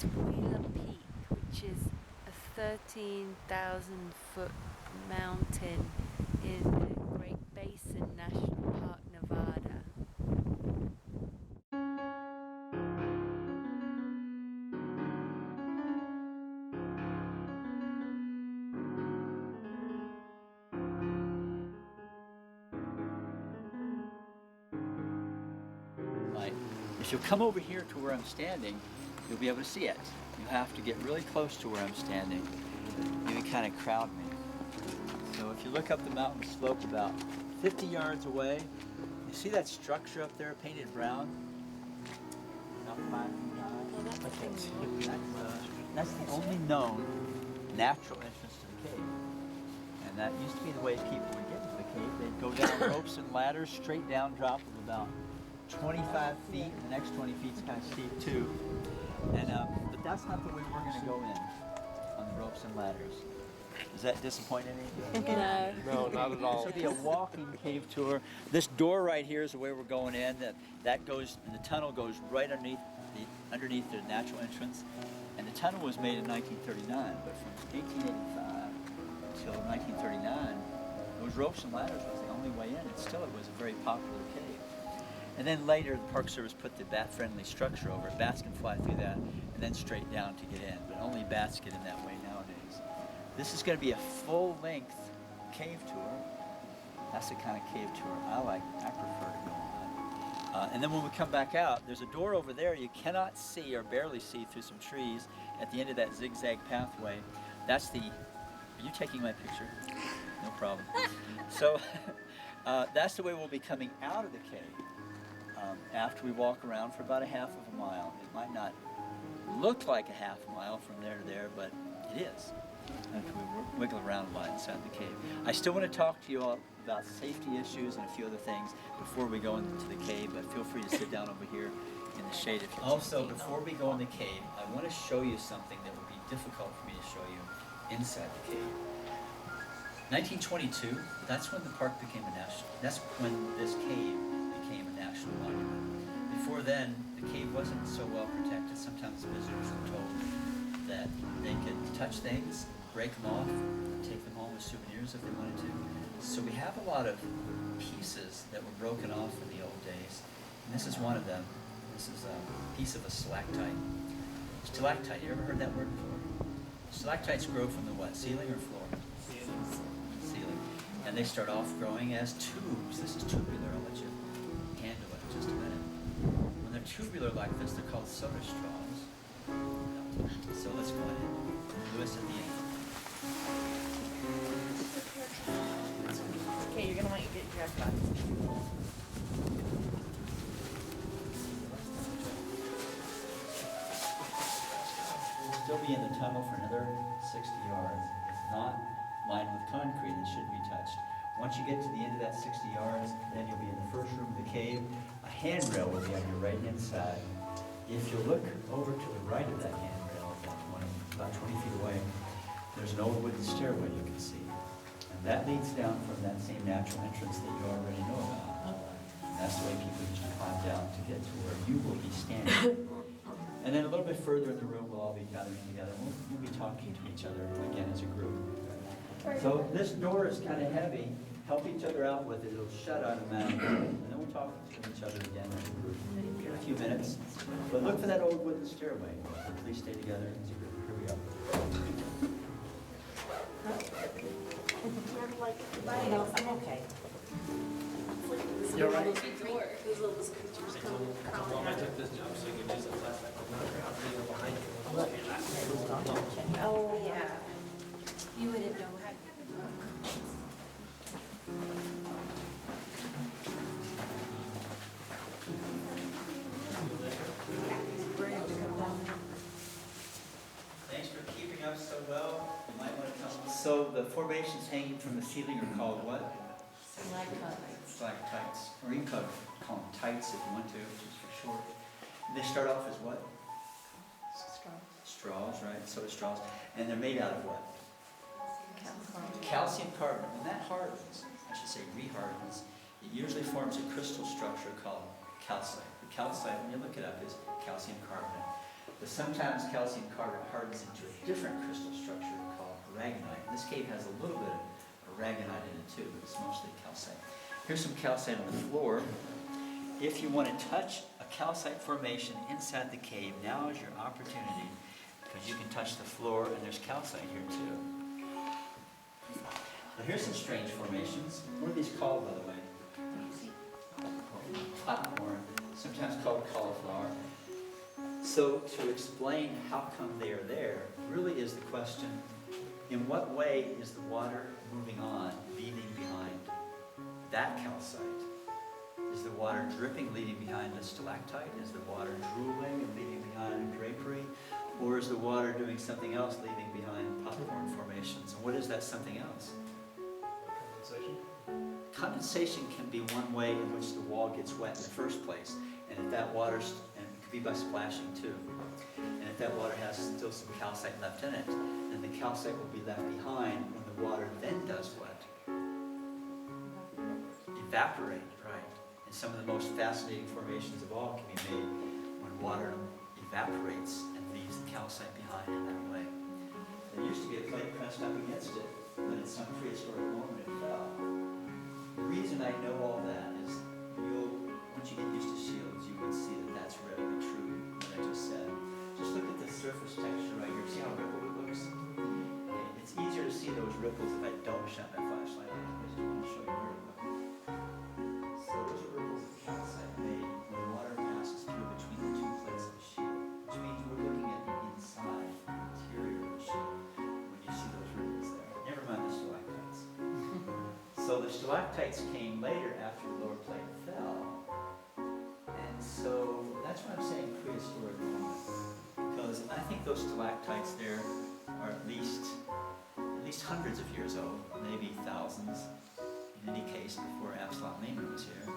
Peak, which is a 13,000-foot mountain in the Great Basin National Park, Nevada. If you'll come over here to where I'm standing, you'll be able to see it. You have to get really close to where I'm standing. You can kind of crowd me. So if you look up the mountain slope about 50 yards away, you see that structure up there painted brown? About 5 feet high. That's the only known natural entrance to the cave. And that used to be the way people would get to the cave. They'd go down ropes and ladders, straight down drop of about 25 feet, and the next 20 feet is kind of steep too. And but that's not the way we're going to go in on the ropes and ladders. Does that disappoint any of you? No. No, not at all. This will be a walking cave tour. This door right here is the way we're going in. That goes, and the tunnel goes right underneath the natural entrance. And the tunnel was made in 1939, but from 1885 until 1939, those ropes and ladders was the only way in. And still, it was a very popular cave. And then later, the Park Service put the bat-friendly structure over it. Bats can fly through that and then straight down to get in, but only bats get in that way nowadays. This is going to be a full-length cave tour. That's the kind of cave tour I prefer to go on. And then when we come back out, there's a door over there you cannot see or barely see through some trees at the end of that zigzag pathway. That's the, are you taking my picture? No problem. So that's the way we'll be coming out of the cave. After we walk around for about a half of a mile. It might not look like a half a mile from there to there, but it is. After we wiggle around a lot inside the cave. I still want to talk to you all about safety issues and a few other things before we go into the cave, but feel free to sit down over here in the shade if you want. Also, before we go in the cave, I want to show you something that would be difficult for me to show you inside the cave. 1922, that's when the park became a national, that's when this cave became a national monument. Before then, the cave wasn't so well protected. Sometimes visitors were told that they could touch things, break them off, take them home as souvenirs if they wanted to. So we have a lot of pieces that were broken off in the old days. And this is one of them. This is a piece of a stalactite. Stalactite, you ever heard that word before? Stalactites grow from the what, ceiling or floor? Ceiling. And they start off growing as tubes. This is tubular. I'll let you handle it in just a minute. When they're tubular like this, they're called soda straws. So let's go ahead. Lewis at the end. Okay, you're gonna want you to get your dress box. We'll still be in the tunnel for another 60 yards. It's not lined with concrete. It shouldn't be touched. Once you get to the end of that 60 yards, then you'll be in the first room of the cave. A handrail will be on your right-hand side. If you look over to the right of that handrail, about 20 feet away, there's an old wooden stairway you can see. And that leads down from that same natural entrance that you already know about. And that's the way people used to climb down to get to where you will be standing. And then a little bit further in the room, we'll all be gathering together. We'll be talking to each other again as a group. So this door is kind of heavy. Help each other out with it. It'll shut automatically. And then we'll talk to each other again as a group in a few minutes. But look for that old wooden stairway. So please stay together as a group. Here we go. No, I'm okay. You're right. Those little scooters come Well, I took this job so you can use it last night. I'm not behind you. Oh, yeah. You wouldn't know how. Thanks for keeping up so well. You might want to come. So the formations hanging from the ceiling are called what? Stalactites. Or you can call them tights if you want to, which is for short. They start off as what? Straws, right? Soda straws. And they're made out of what? Calcium carbonate. When that hardens, I should say rehardens, it usually forms a crystal structure called calcite. The calcite, when you look it up, is calcium carbonate. But sometimes calcium carbonate hardens into a different crystal structure called aragonite. This cave has a little bit of aragonite in it too, but it's mostly calcite. Here's some calcite on the floor. If you want to touch a calcite formation inside the cave, now is your opportunity, because you can touch the floor and there's calcite here too. Well, here's some strange formations. What are these called, by the way? Popcorn, sometimes called cauliflower. So to explain how come they are there really is the question, in what way is the water moving on, leaving behind that calcite? Is the water dripping, leaving behind a stalactite? Is the water drooling and leaving behind a drapery? Or is the water doing something else, leaving behind popcorn formations? And what is that something else? Condensation? Condensation can be one way in which the wall gets wet in the first place. And if that water, and it could be by splashing too, and if that water has still some calcite left in it, then the calcite will be left behind when the water then does what? Evaporate, right. And some of the most fascinating formations of all can be made when water evaporates and leaves the calcite behind in that way. There used to be a plate pressed up against it, but at some prehistoric moment it fell. The reason I know all that is once you get used to shields, you would see that that's really true, what I just said. Just look at the surface texture right here. See how rippled it looks? Okay, it's easier to see those ripples if I don't shine my flashlight on. I just want to show you where to look. So those are ripples of calcite made when water passes through between the two plates of the shield, which means we're looking at the inside, the interior of the shield, when you see those ripples there. Never mind the stalactites. So the stalactites came later after the lower plate fell. And so that's why I'm saying prehistoric moment. Because I think those stalactites there are at least hundreds of years old, maybe thousands, in any case before Lehman was here.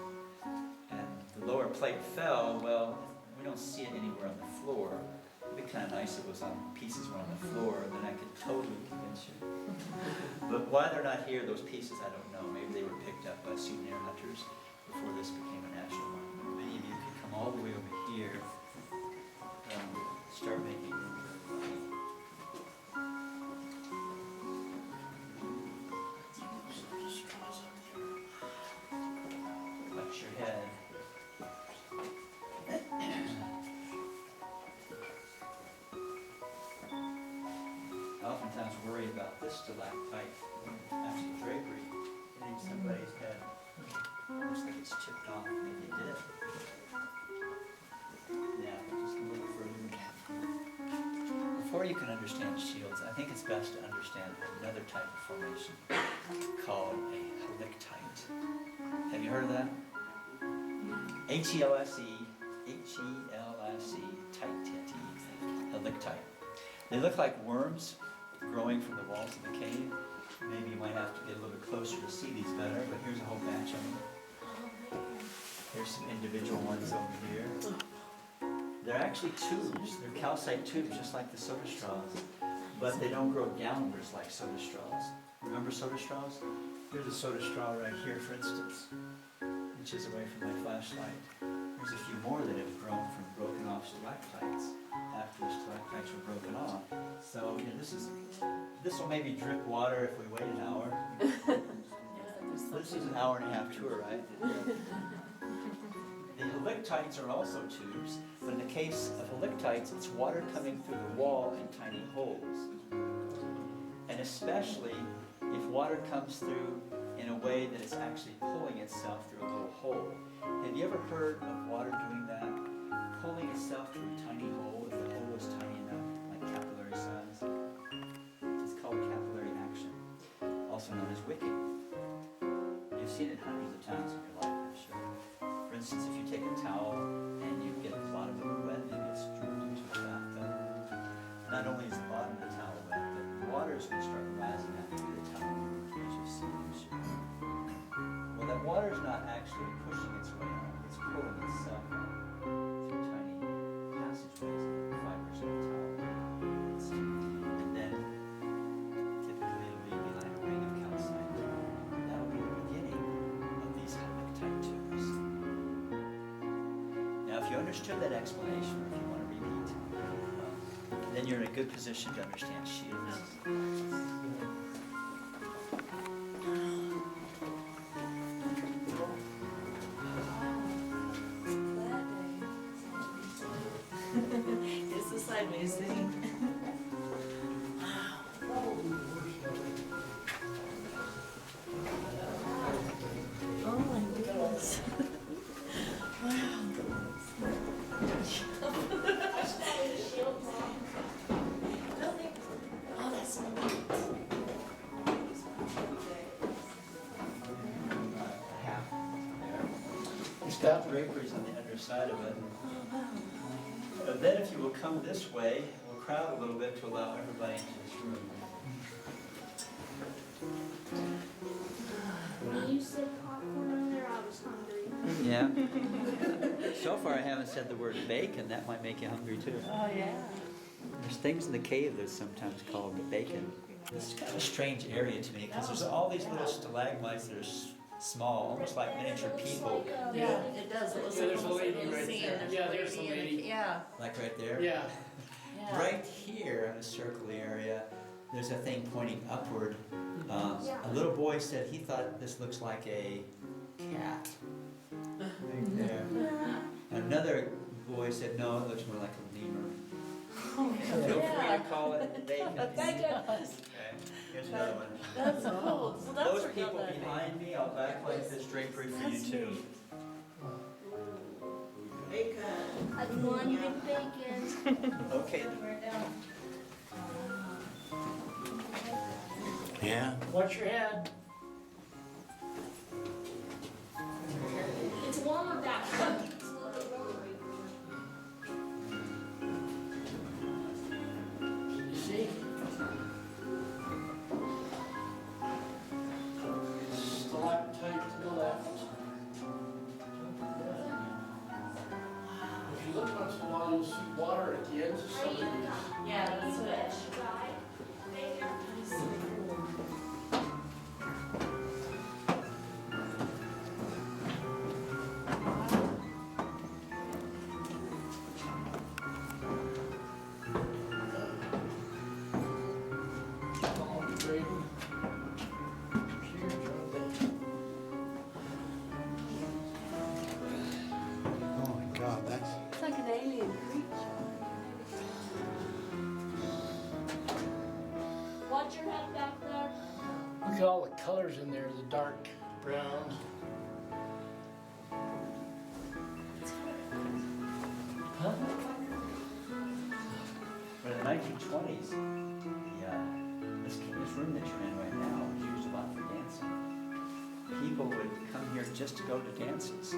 And the lower plate fell, well, we don't see it anywhere on the floor. It'd be kind of nice if it was on pieces were on the floor, then I could totally convince you. But why they're not here, those pieces, I don't know. Maybe they were picked up by souvenir hunters before this became a national monument. Maybe you could come all the way over here, start making room for everybody. Watch your head. I oftentimes worry about this stalactite after the drapery hitting somebody's head. Looks like it's chipped off. Maybe it did. Yeah, just a little further. Before you can understand shields, I think it's best to understand another type of formation called a helictite. Have you heard of that? H-E-L-S-E, H-E-L-S-E, helictite. They look like worms growing from the walls of the cave. Maybe you might have to get a little bit closer to see these better, but here's a whole batch of them. Here's some individual ones over here. They're actually tubes. They're calcite tubes, just like the soda straws. But they don't grow downwards like soda straws. Remember soda straws? Here's a soda straw right here, for instance, inches away from my flashlight. There's a few more that have grown from broken off stalactites after the stalactites were broken off. So this will maybe drip water if we wait an hour. This is an hour and a half tour, right? The helictites are also tubes, but in the case of helictites, it's water coming through the wall in tiny holes. And especially if water comes through in a way that it's actually pulling itself through a little hole. Have you ever heard of water doing that? Pulling itself through a tiny hole, if the hole is tiny enough, like capillary size. It's called capillary action, also known as wicking. You've seen it hundreds of times in your life, I'm sure. For instance, if you take a towel and you get the bottom of it wet, it gets drooled into a bathtub. Not only is the bottom of the towel wet, but the water is going to start rising up through the towel, as you see in the show. Well, that water is not actually pushing its way out, it's pulling itself out through tiny passageways in the fibers of the towel. And then, typically it'll be behind a ring of calcite. That'll be the beginning of these helictite tubes. Now, if you understood that explanation, or if you want to repeat, then you're in a good position to understand shields. It's the sideways thing. Oh my goodness. Oh, that's so neat. Half there. There's got draperies on the underside of it. Then if you will come this way, we'll crowd a little bit to allow everybody into this room. When you said popcorn earlier, I was hungry. Yeah. So far I haven't said the word bacon. That might make you hungry too. Oh, yeah. There's things in the cave that's sometimes called the bacon. This is kind of a strange area to me because there's all these little stalagmites that are small, almost like miniature people. Yeah, it does. It looks Yeah, like there's a almost like lady a right museum. there. Yeah, there's a lady in lady. Yeah. Like right there? Yeah. Yeah. Right here in the circle area, there's a thing pointing upward. A little boy said he thought this looks like a cat. Right there. Another boy said, no, it looks more like a lemur. Feel free to call it bacon. Thank you. Okay, here's another one. That's cool. So that's Those where people y'all done it. behind me, I'll backlight this drapery for you That's too. neat. I'd one big bacon. Okay. Yeah. Watch your head. It's warmer back there. It's a little bit warmer. You see? Stalactite to the left. If you look once in a while, you'll see water at the ends of some of these. Yeah, that's it. Oh my God, that's. It's like an alien creature. Watch your head back there. Look at all the colors in there, the dark browns. Huh? But in the 1920s, this room that you're in right now was used a lot for dancing. People would come here just to go to dances.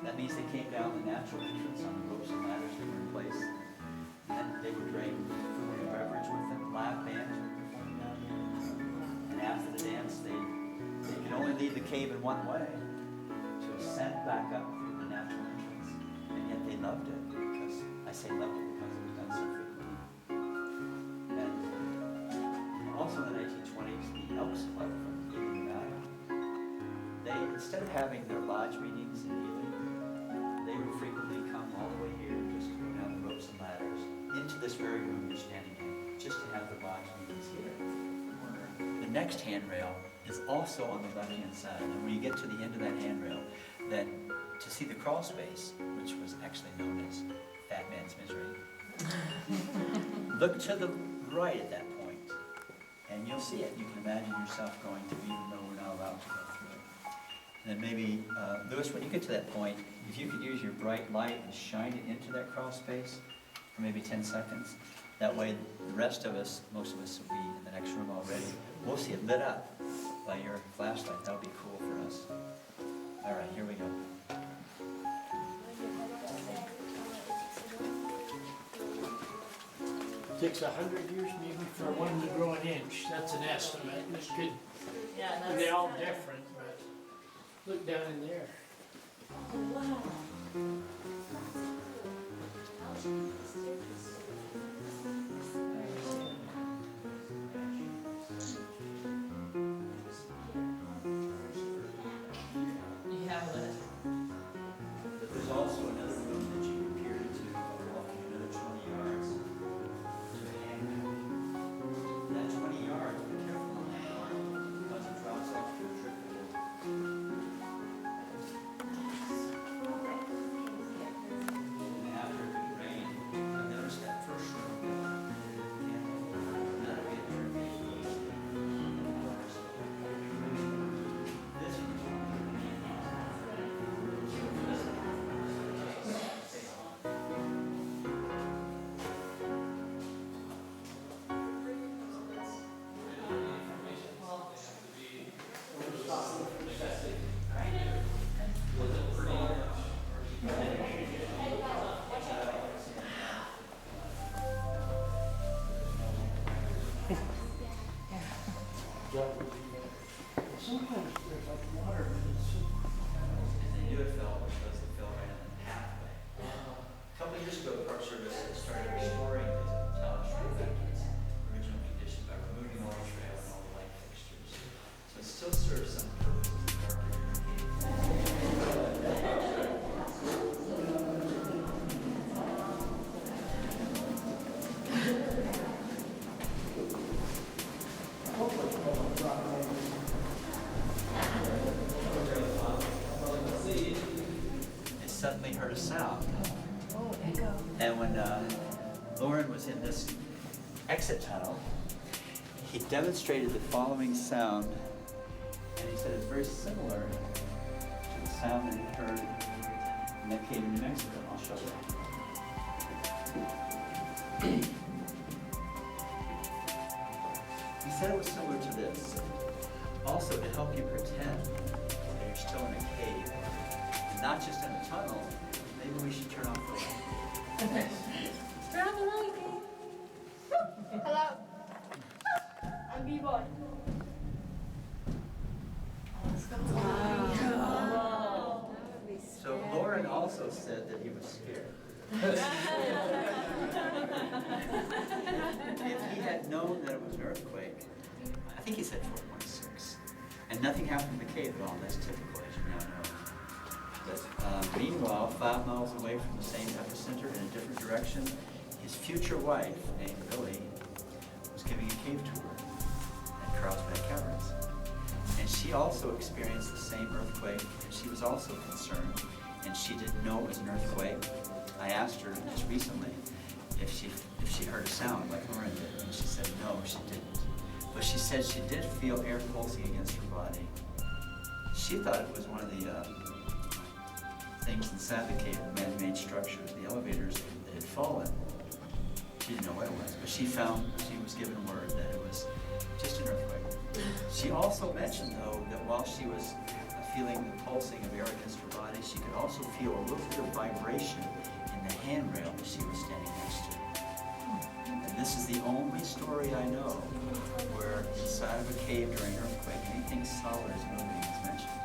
That means they came down the natural entrance on the ropes and ladders that were in place. And then they would bring food and beverage with them, live bands would perform down here. And after the dance, they could only leave the cave in one way, to ascend back up through the natural entrance. And yet they loved it because, I say loved it because it was done so frequently. And also in the 1920s, the Elks Club from Ely Valley, they, instead of having their lodge meetings in Ely, they would frequently come all the way here, just go down the ropes and ladders, into this very room you're standing in, just to have the lodge meetings here. The next handrail is also on the left-hand side, and when you get to the end of that handrail, then to see the crawl space, which was actually known as Fat Man's Misery, look to the right at that point, and you'll see it. You can imagine yourself going to, even though we're not allowed to go through it. And then maybe, Lewis, when you get to that point, if you could use your bright light and shine it into that crawl space for maybe 10 seconds, that way the rest of us, most of us will be in the next room already. We'll see it lit up by your flashlight. That'll be cool for us. All right, here we go. Takes 100 years maybe for one to grow an inch. That's an estimate. It could, Yeah, and that's. they're all different, but look down in there. Yeah, but. But there's also another room that you can peer into, walking another 20 yards to Sometimes there's like water, but it's so. And they do a fill, which shows the fill right in the pathway. A couple of years ago, the Park Service started restoring these tunnels back to its original condition by removing all the trail and all the light fixtures. So it still serves some purpose as a darker cave. They suddenly heard a sound. Oh, echo. And when Lauren was in this exit tunnel, he demonstrated the following sound, and he said it's very similar to the sound that he heard in that cave in New Mexico. I'll show you. He said it was similar to this. Also, to help you pretend that you're still in a cave, and not just in a tunnel, maybe we should turn off the light. Turn on the light, babe. Hello. I'm B-boy. Wow. So Lauren also said that he was scared. If he had known that it was an earthquake, I think he said 4.6, and nothing happened in the cave at all. That's typical, as you now know. But meanwhile, 5 miles away from the same epicenter in a different direction, his future wife, named Billy, was giving a cave tour at Carlsbad Caverns. And she also experienced the same earthquake, and she was also concerned, and she didn't know it was an earthquake. I asked her just recently if she heard a sound like Lauren did, and she said no, she didn't. But she said she did feel air pulsing against her body. She thought it was one of the things inside the cave, the man-made structures, the elevators that had fallen. She didn't know what it was, but she was given word that it was just an earthquake. She also mentioned, though, that while she was feeling the pulsing of air against her body, she could also feel a little bit of vibration in the handrail that she was standing next to. And this is the only story I know where inside of a cave during an earthquake, anything solid is moving is mentioned.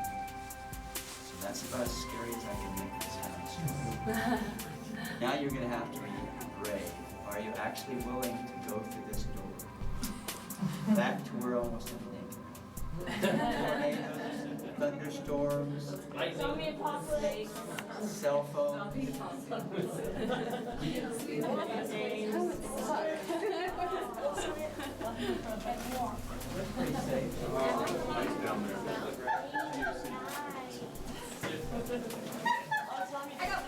So that's about as scary as I can make this kind of story. Now you're going to have to be brave. Are you actually willing to go through this door? Back to where almost everything. Tornadoes, thunderstorms, Zombie apocalypse. cell phones. Pretty safe. I got